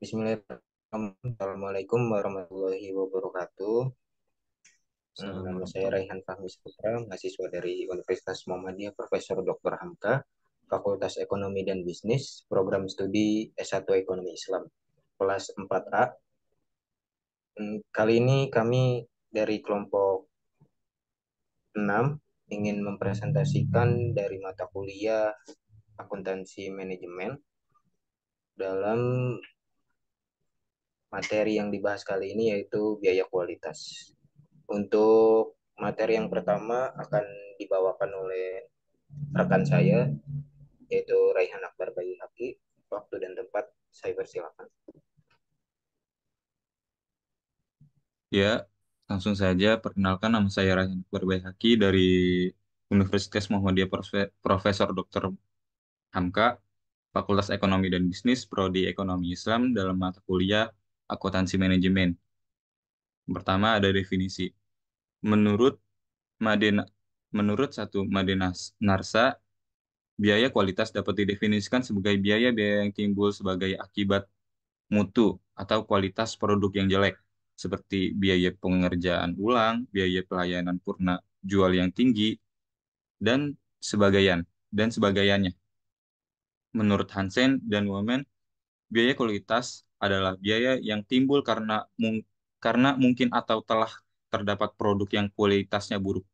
Bismillahirrahmanirrahim. Assalamualaikum warahmatullahi wabarakatuh. Nama saya Assalamualaikum. Raihan Fahmi Saputra, mahasiswa dari Universitas Muhammadiyah Profesor Dr. Hamka, Fakultas Ekonomi dan Bisnis, Program Studi S1 Ekonomi Islam, kelas 4A. Kali ini kami dari kelompok 6 ingin mempresentasikan dari mata kuliah Akuntansi Manajemen dalam materi yang dibahas kali ini yaitu biaya kualitas. Untuk materi yang pertama akan dibawakan oleh rekan saya, yaitu Raihan Akbar Bayu Haki. Waktu dan tempat saya persilakan. Ya, langsung saja perkenalkan nama saya Ryan Haki dari Universitas Muhammadiyah Profesor Dr. Hamka, Fakultas Ekonomi dan Bisnis, Prodi Ekonomi Islam dalam mata kuliah Akuntansi Manajemen. Pertama ada definisi. Menurut Madena, menurut satu Madenas Narsa, biaya kualitas dapat didefinisikan sebagai biaya-biaya yang timbul sebagai akibat mutu atau kualitas produk yang jelek, seperti biaya pengerjaan ulang, biaya pelayanan purna jual yang tinggi, dan sebagaian dan sebagainya. Menurut Hansen dan Women, biaya kualitas adalah biaya yang timbul karena mungkin atau telah terdapat produk yang kualitasnya buruk.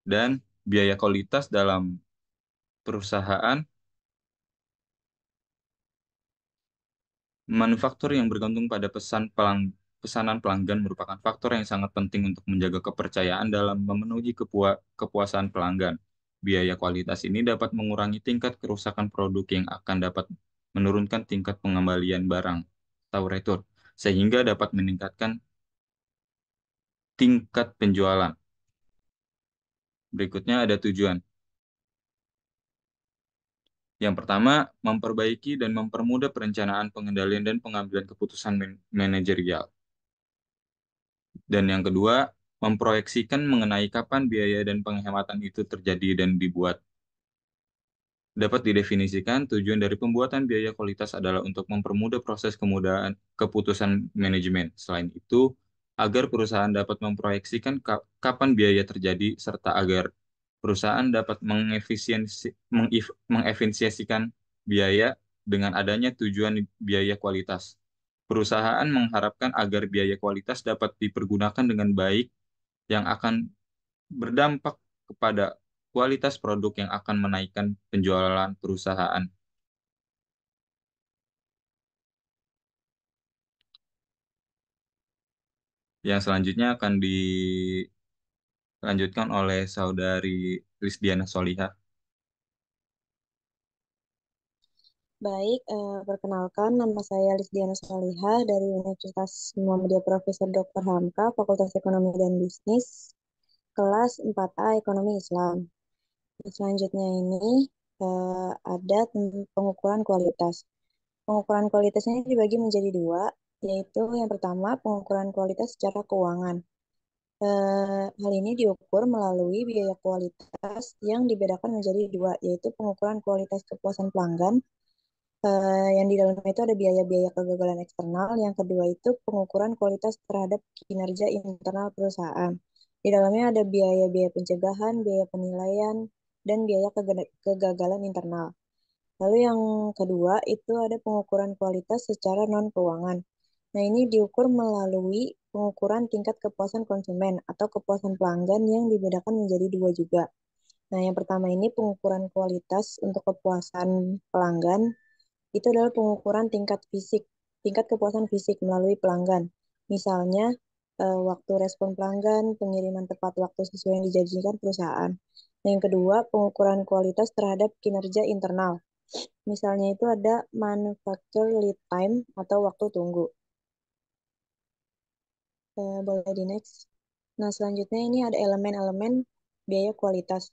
Dan biaya kualitas dalam perusahaan manufaktur yang bergantung pada pesanan pelanggan merupakan faktor yang sangat penting untuk menjaga kepercayaan dalam memenuhi kepuasan pelanggan. Biaya kualitas ini dapat mengurangi tingkat kerusakan produk yang akan dapat menurunkan tingkat pengembalian barang atau retur, sehingga dapat meningkatkan tingkat penjualan. Berikutnya ada tujuan. Yang pertama, memperbaiki dan mempermudah perencanaan pengendalian dan pengambilan keputusan manajerial. Dan yang kedua, memproyeksikan mengenai kapan biaya dan penghematan itu terjadi dan dibuat. Dapat didefinisikan, tujuan dari pembuatan biaya kualitas adalah untuk mempermudah proses kemudahan keputusan manajemen. Selain itu, agar perusahaan dapat memproyeksikan kapan biaya terjadi, serta agar perusahaan dapat mengefisiensikan biaya dengan adanya tujuan biaya kualitas. Perusahaan mengharapkan agar biaya kualitas dapat dipergunakan dengan baik yang akan berdampak kepada kualitas produk yang akan menaikkan penjualan perusahaan. Yang selanjutnya akan dilanjutkan oleh saudari Lisdiana Solihah. Baik, perkenalkan nama saya Lisdiana Salihah dari Universitas Muhammadiyah Profesor Dr. Hamka, Fakultas Ekonomi dan Bisnis, kelas 4A Ekonomi Islam. Selanjutnya ini ada pengukuran kualitas. Pengukuran kualitas ini dibagi menjadi dua, yaitu yang pertama pengukuran kualitas secara keuangan. Hal ini diukur melalui biaya kualitas yang dibedakan menjadi dua, yaitu pengukuran kualitas kepuasan pelanggan yang di dalamnya itu ada biaya-biaya kegagalan eksternal. Yang kedua itu pengukuran kualitas terhadap kinerja internal perusahaan. Di dalamnya ada biaya-biaya pencegahan, biaya penilaian, dan biaya kegagalan internal. Lalu yang kedua itu ada pengukuran kualitas secara non-keuangan. Nah, ini diukur melalui pengukuran tingkat kepuasan konsumen atau kepuasan pelanggan yang dibedakan menjadi dua juga. Nah, yang pertama ini pengukuran kualitas untuk kepuasan pelanggan itu adalah pengukuran tingkat fisik, tingkat kepuasan fisik melalui pelanggan. Misalnya, waktu respon pelanggan, pengiriman tepat waktu sesuai yang dijanjikan perusahaan. Nah, yang kedua, pengukuran kualitas terhadap kinerja internal. Misalnya itu ada manufacture lead time atau waktu tunggu. Boleh di next. Nah, selanjutnya ini ada elemen-elemen biaya kualitas.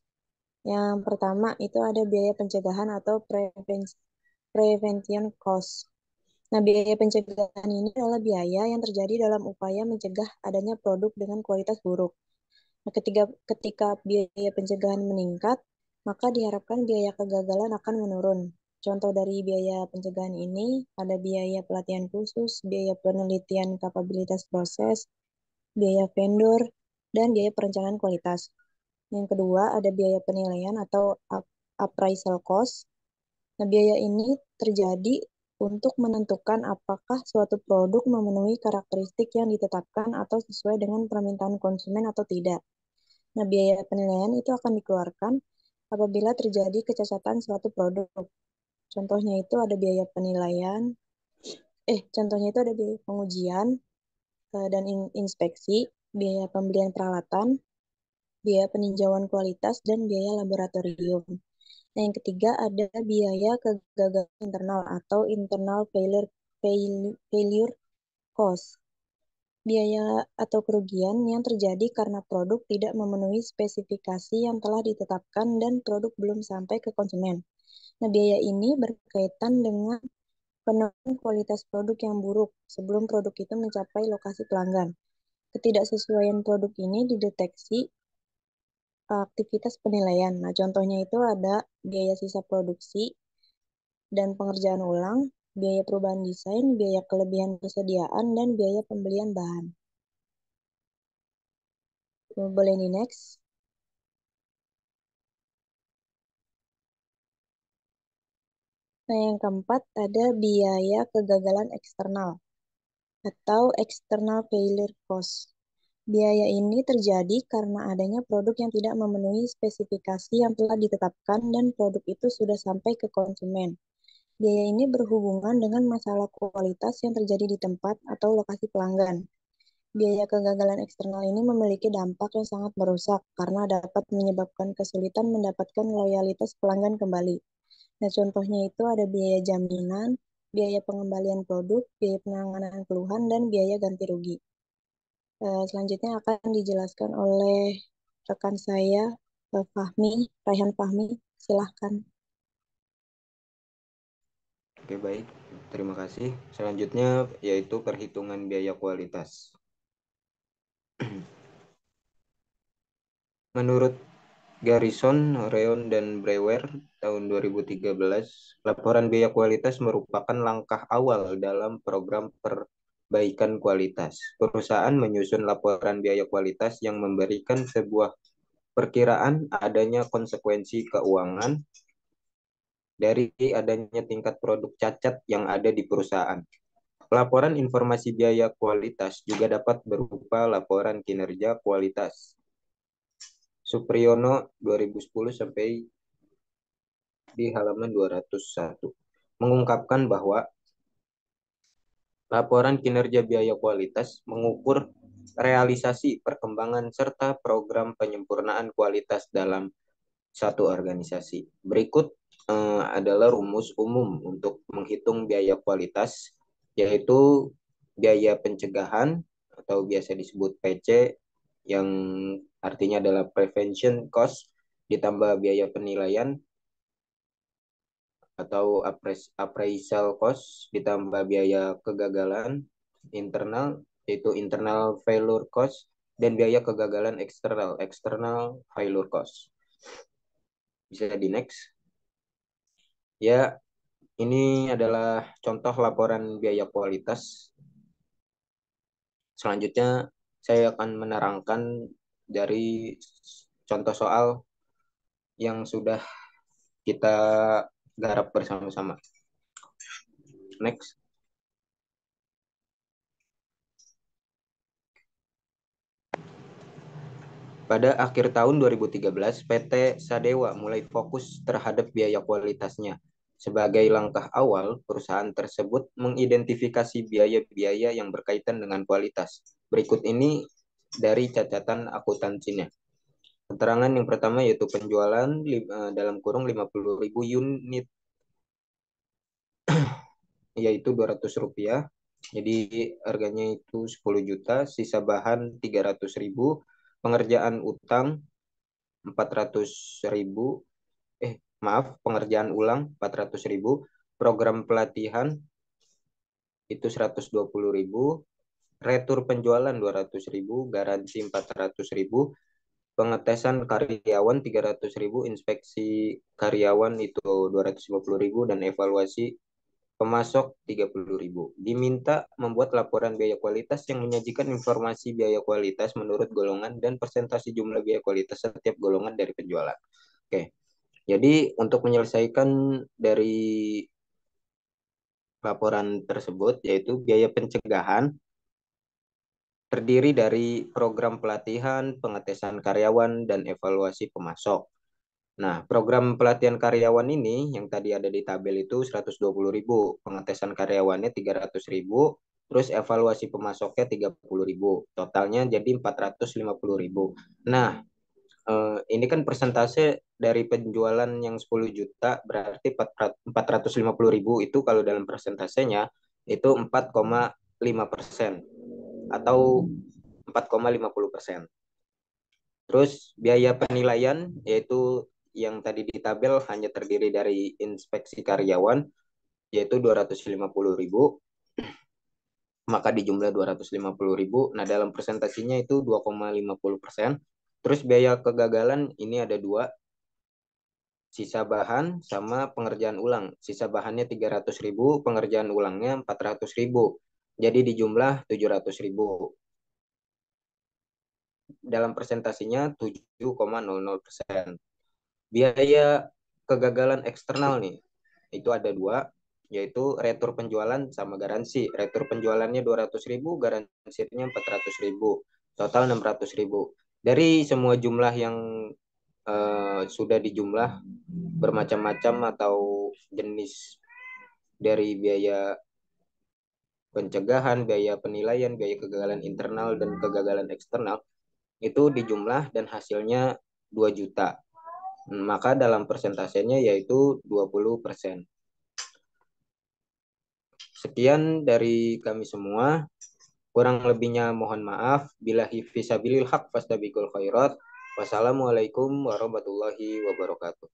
Yang pertama itu ada biaya pencegahan atau prevention cost. Nah, biaya pencegahan ini adalah biaya yang terjadi dalam upaya mencegah adanya produk dengan kualitas buruk. Nah, ketika biaya pencegahan meningkat, maka diharapkan biaya kegagalan akan menurun. Contoh dari biaya pencegahan ini ada biaya pelatihan khusus, biaya penelitian kapabilitas proses, biaya vendor, dan biaya perencanaan kualitas. Yang kedua ada biaya penilaian atau appraisal cost. Nah, biaya ini terjadi untuk menentukan apakah suatu produk memenuhi karakteristik yang ditetapkan atau sesuai dengan permintaan konsumen atau tidak. Nah, biaya penilaian itu akan dikeluarkan apabila terjadi kecacatan suatu produk. Contohnya itu ada biaya penilaian, contohnya itu ada biaya pengujian dan inspeksi, biaya pembelian peralatan, biaya peninjauan kualitas, dan biaya laboratorium. Nah, yang ketiga ada biaya kegagalan internal atau internal failure cost. Biaya atau kerugian yang terjadi karena produk tidak memenuhi spesifikasi yang telah ditetapkan dan produk belum sampai ke konsumen. Nah, biaya ini berkaitan dengan penemuan kualitas produk yang buruk sebelum produk itu mencapai lokasi pelanggan. Ketidaksesuaian produk ini dideteksi aktivitas penilaian. Nah, contohnya itu ada biaya sisa produksi dan pengerjaan ulang, biaya perubahan desain, biaya kelebihan persediaan, dan biaya pembelian bahan. Boleh di next. Nah, yang keempat ada biaya kegagalan eksternal atau external failure cost. Biaya ini terjadi karena adanya produk yang tidak memenuhi spesifikasi yang telah ditetapkan dan produk itu sudah sampai ke konsumen. Biaya ini berhubungan dengan masalah kualitas yang terjadi di tempat atau lokasi pelanggan. Biaya kegagalan eksternal ini memiliki dampak yang sangat merusak karena dapat menyebabkan kesulitan mendapatkan loyalitas pelanggan kembali. Nah, contohnya itu ada biaya jaminan, biaya pengembalian produk, biaya penanganan keluhan, dan biaya ganti rugi. Selanjutnya akan dijelaskan oleh rekan saya, Raihan Fahmi. Silahkan. Oke, baik. Terima kasih. Selanjutnya yaitu perhitungan biaya kualitas. Menurut Garrison, Reon, dan Brewer tahun 2013, laporan biaya kualitas merupakan langkah awal dalam program perbaikan kualitas. Perusahaan menyusun laporan biaya kualitas yang memberikan sebuah perkiraan adanya konsekuensi keuangan dari adanya tingkat produk cacat yang ada di perusahaan. Laporan informasi biaya kualitas juga dapat berupa laporan kinerja kualitas. Supriyono 2010 sampai di halaman 201 mengungkapkan bahwa laporan kinerja biaya kualitas mengukur realisasi perkembangan serta program penyempurnaan kualitas dalam satu organisasi. Berikut adalah rumus umum untuk menghitung biaya kualitas, yaitu biaya pencegahan atau biasa disebut PC, yang artinya adalah prevention cost, ditambah biaya penilaian atau appraisal cost, ditambah biaya kegagalan internal, yaitu internal failure cost, dan biaya kegagalan eksternal, external failure cost. Bisa di next. Ya, ini adalah contoh laporan biaya kualitas. Selanjutnya, saya akan menerangkan dari contoh soal yang sudah kita garap bersama-sama. Next. Pada akhir tahun 2013, PT Sadewa mulai fokus terhadap biaya kualitasnya. Sebagai langkah awal, perusahaan tersebut mengidentifikasi biaya-biaya yang berkaitan dengan kualitas. Berikut ini dari catatan akuntansinya. Keterangan yang pertama yaitu penjualan dalam kurung 50.000 unit, yaitu Rp200. Jadi harganya itu 10 juta, sisa bahan 300.000, pengerjaan utang 400.000, pengerjaan ulang 400.000, program pelatihan itu 120.000, retur penjualan 200.000, garansi 400.000, pengetesan karyawan 300.000, inspeksi karyawan itu 250.000, dan evaluasi pemasok 30.000. Diminta membuat laporan biaya kualitas yang menyajikan informasi biaya kualitas menurut golongan dan persentase jumlah biaya kualitas setiap golongan dari penjualan. Oke, jadi untuk menyelesaikan dari laporan tersebut, yaitu biaya pencegahan terdiri dari program pelatihan, pengetesan karyawan, dan evaluasi pemasok. Nah, program pelatihan karyawan ini yang tadi ada di tabel itu 120.000, pengetesan karyawannya 300.000, terus evaluasi pemasoknya 30.000, totalnya jadi 450.000. Nah, ini kan persentase dari penjualan yang 10 juta, berarti 450.000 itu kalau dalam persentasenya itu 4,5% atau 4,50%. Terus biaya penilaian yaitu yang tadi di tabel hanya terdiri dari inspeksi karyawan yaitu 250.000, maka dijumlah 250.000. Nah, dalam presentasinya itu 2,50%. Terus biaya kegagalan ini ada dua, sisa bahan sama pengerjaan ulang. Sisa bahannya 300.000, pengerjaan ulangnya 400.000. Jadi dijumlah 700.000. Dalam presentasinya 7,00%. Biaya kegagalan eksternal nih, itu ada dua, yaitu retur penjualan sama garansi. Retur penjualannya 200.000, garansinya 400.000, total 600.000. Dari semua jumlah yang sudah dijumlah bermacam-macam atau jenis dari biaya pencegahan, biaya penilaian, biaya kegagalan internal, dan kegagalan eksternal, itu dijumlah dan hasilnya 2 juta. Maka dalam persentasenya yaitu 20%. Sekian dari kami semua. Kurang lebihnya mohon maaf. Billahi fisabilil haq fastabiqul khairat. Wassalamualaikum warahmatullahi wabarakatuh.